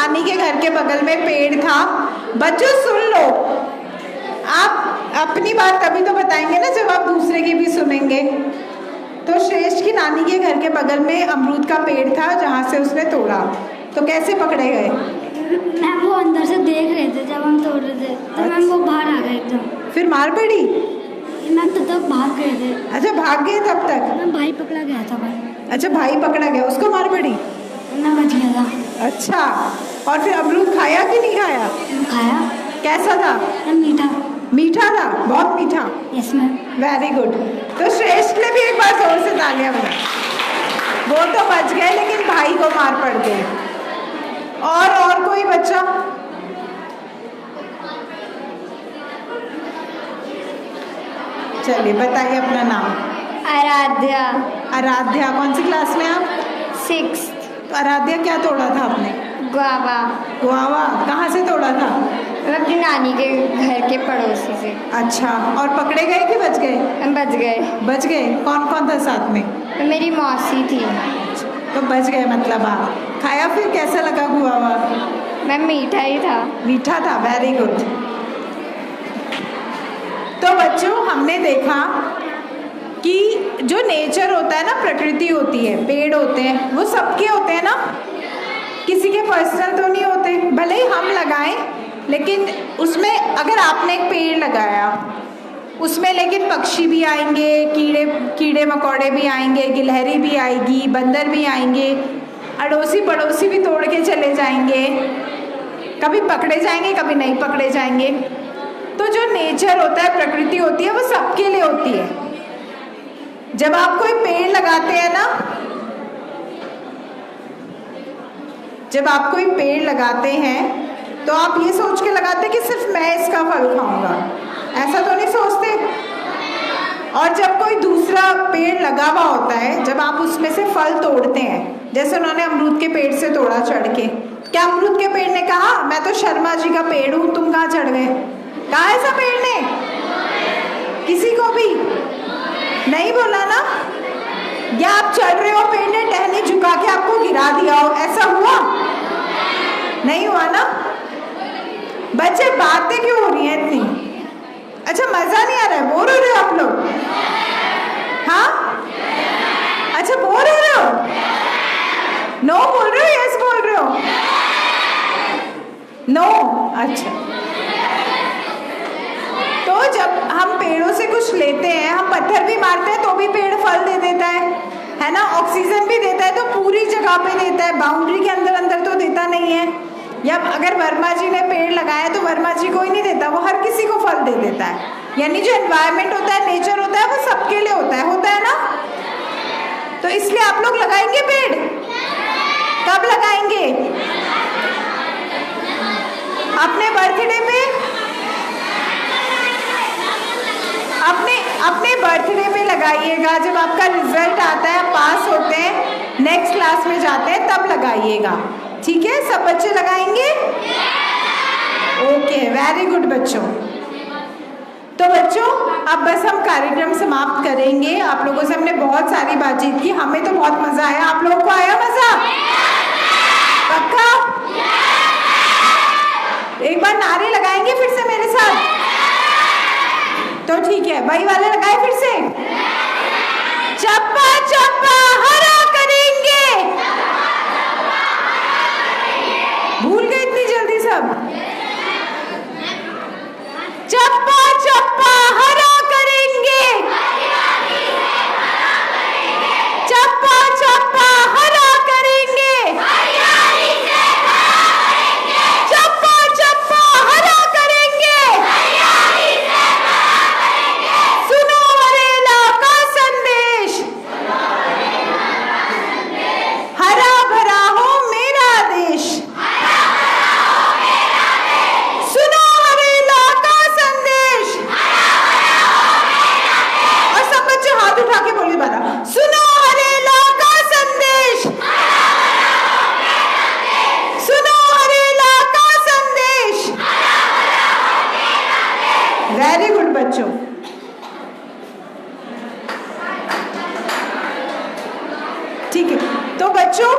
नानी के घर के बगल में पेड़ था। बच्चों सुन लो, आप अपनी बात तभी तो बताएंगे ना जब आप दूसरे की भी सुनेंगे। तो श्रेष्ठ की नानी के घर के बगल में अमरूद का पेड़ था जहाँ से उसने तोड़ा। तो कैसे पकड़े गए? मैम वो अंदर से देख रहे थे जब हम तोड़ रहे थे, तो मैम वो बाहर आ गए एकदम। फिर मार पड़ी? मैम तब तक भाग गए थे। अच्छा, भाग गए तब तक? मैम भाई पकड़ा गया था भाई। अच्छा, भाई पकड़ा गया, उसको मार पड़ी? मैं बच गया था। अच्छा, और फिर अमरूद खाया कि नहीं खाया? खाया। कैसा था? मैम मीठा। मीठा था, बहुत मीठा। Yes ma'am. Very good. तो श्रेष्ठ ने भी एक बार जोर से तालियां बजाई। वो तो बच गए लेकिन भाई को मार पड़ गई। और कोई बच्चा? चलिए बताइए अपना नाम। आराध्या। आराध्या, कौन सी क्लास में आप? 6th। तो आराध्या क्या तोड़ा था आपने? गुआवा। गुआवा कहाँ से तोड़ा था? अपनी नानी के घर के पड़ोसी से। अच्छा, और पकड़े गए कि बच गए? हम बच गए। बच गए। कौन कौन था साथ में? मेरी मौसी थी। तो बच गए मतलब आप। खाया फिर कैसा लगा गुआवा? मैम मीठा ही था। मीठा था, वेरी गुड। तो बच्चों हमने देखा कि जो नेचर होता है ना, प्रकृति होती है, पेड़ होते हैं, वो सबके होते हैं ना, किसी के पर्सनल तो नहीं होते। भले ही हम लगाएं, लेकिन उसमें अगर आपने एक पेड़ लगाया उसमें लेकिन पक्षी भी आएंगे, कीड़े मकोड़े भी आएंगे, गिलहरी भी आएगी, बंदर भी आएंगे, अड़ोसी पड़ोसी भी तोड़ के चले जाएंगे, कभी पकड़े जाएंगे कभी नहीं पकड़े जाएंगे। तो जो नेचर होता है, प्रकृति होती है, वो सबके लिए होती है। जब आप कोई पेड़ लगाते हैं ना, जब आप कोई पेड़ लगाते हैं तो आप ये सोच के लगाते हैं कि सिर्फ मैं इसका फल खाऊंगा, ऐसा तो नहीं सोचते। और जब कोई दूसरा पेड़ लगा हुआ होता है, जब आप उसमें से फल तोड़ते हैं, जैसे उन्होंने अमरूद के पेड़ से तोड़ा चढ़ के, क्या अमरूद के पेड़ ने कहा मैं तो शर्मा जी का पेड़ हूं, तुम कहाँ चढ़ गए? कहा ऐसा पेड़ ने? किसी को भी नहीं बोला ना। या आप चढ़ रहे हो, पेड़ ने टहनी झुका के आपको गिरा दिया हो, ऐसा हुआ? नहीं हुआ ना। बच्चे बातें क्यों हो रही हैं इतनी? अच्छा, मजा नहीं आ रहा है? बोर हो रहे हो आप लोग? हाँ, अच्छा बोर हो रहे हो? नो बोल रहे हो, यस बोल रहे हो? नो, अच्छा। तो जब हम पेड़ों से कुछ लेते हैं, हम पत्थर भी मारते हैं तो भी पेड़ फल दे देता है ना, ऑक्सीजन भी देता है, तो पूरी जगह पे देता है, बाउंड्री के अंदर अंदर तो देता नहीं है। या अगर वर्मा जी ने पेड़ लगाया तो वर्मा जी को ही नहीं देता, वो हर किसी को फल दे देता है। यानी जो एनवायरनमेंट होता है, नेचर होता है, वो सबके लिए होता है ना। तो इसलिए आप लोग लगाएंगे पेड़? कब लगाएंगे? अपने बर्थडे पे? अपने बर्थडे पे लगाइएगा। जब आपका रिजल्ट आता है, पास होते हैं, नेक्स्ट क्लास में जाते हैं, तब लगाइएगा। ठीक है, सब बच्चे लगाएंगे? ओके, वेरी गुड बच्चों। तो बच्चों अब बस हम कार्यक्रम समाप्त करेंगे। आप लोगों से हमने बहुत सारी बातचीत की, हमें तो बहुत मजा आया। आप लोगों को आया मजा? पक्का? एक बार नारे लगाएंगे फिर से मेरे साथ? तो ठीक है, वही वाले लगाए फिर से। चप्पा चप्पा हरा करेंगे। भूल गए इतनी जल्दी सब? चप्पा चप्पा हरा करेंगे। चप्पा चप्पा हरा करेंगे। चप्पा चप्पा हरा करेंगे। सुनो बरेला का संदेश। ठीक है। तो बच्चों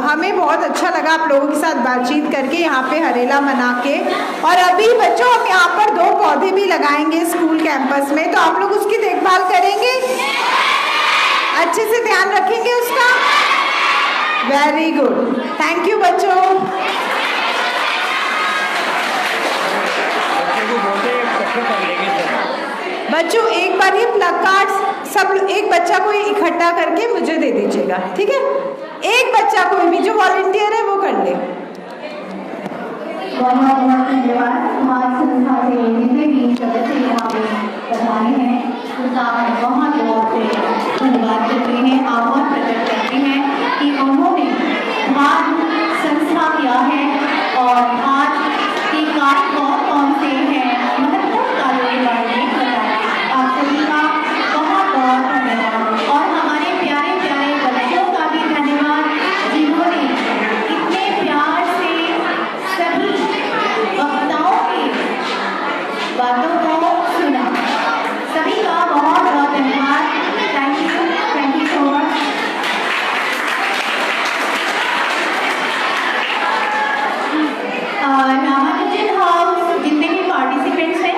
हमें बहुत अच्छा लगा आप लोगों के साथ बातचीत करके, यहाँ पे हरेला मना के। और अभी बच्चों हम यहाँ पर 2 पौधे भी लगाएंगे स्कूल कैंपस में, तो आप लोग उसकी देखभाल करेंगे, अच्छे से ध्यान रखेंगे उसका। वेरी गुड, थैंक यू बच्चों। बच्चों एक बार ये प्लकार्ड्स सब एक बच्चा कोई इकट्ठा करके मुझे दे दीजिएगा, ठीक है? एक बच्चा कोई भी जो वॉलंटियर है वो कर ले। बहुत बहुत धन्यवाद। हमारी संस्था के जितने भी सदस्य यहाँ पे पधारे हैं उनका बहुत बहुत धन्यवाद करते हैं। आप